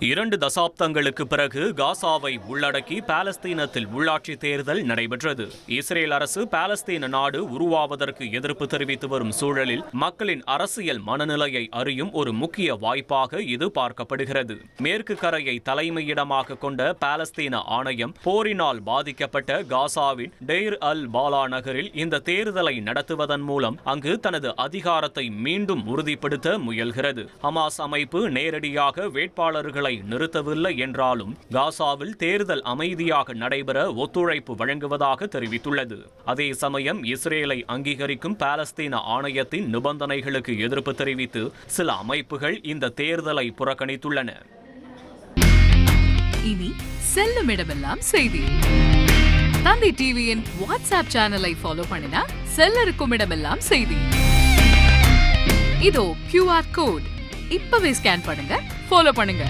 2 தசாப்தங்களுக்கு பிறகு காசாவை உள்ளடக்கி பாலஸ்தீனத்தில் உள்ளாட்சி தேர்தல் நடைபெற்றது. இஸ்ரேல் அரசு பாலஸ்தீன நாடு உருவாவதற்கு எதிர்ப்பு தெரிவித்து வரும் சூழலில் மக்களின் அரசியல் மனநிலையை அறியும் ஒரு முக்கிய வாய்ப்பாக இது பார்க்கப்படுகிறது. மேற்கு கரையை தலைமையிடமாக கொண்ட பாலஸ்தீன ஆணையம் போரினால் பாதிக்கப்பட்ட காசாவின் டெய்ர் அல் பாலா நகரில் இந்த தேர்தலை நடத்துவதன் மூலம் அங்கு தனது அதிகாரத்தை மீண்டும் உறுதிப்படுத்த முயல்கிறது. ஹமாஸ் அமைப்பு நேரடியாக வேட்பாளர்களை நிறுத்தவில்லை என்றாலும் காசாவில் தேர்தல் அமைதியாக நடைபெற ஒத்துழைப்பு வழங்குவதாக தெரிவித்துள்ளது. அதே சமயம் இஸ்ரேலை அங்கீகரிக்கும் பாலஸ்தீன ஆணையத்தின் நிபந்தனைகளுக்கு எதிர்ப்பு தெரிவித்து சில அமைப்புகள் இந்த தேர்தலை புறக்கணித்துள்ளன. இனி செல்லும் இடமெல்லாம் செய்தி. தந்தி டிவியின் வாட்ஸ்அப் சேனலை ஃபாலோ பண்ணினா செல்ல இருக்கும் இடமெல்லாம் செய்தி. இதோ QR கோட் இப்பவே ஸ்கேன் பண்ணுங்க, ஃபாலோ பண்ணுங்க.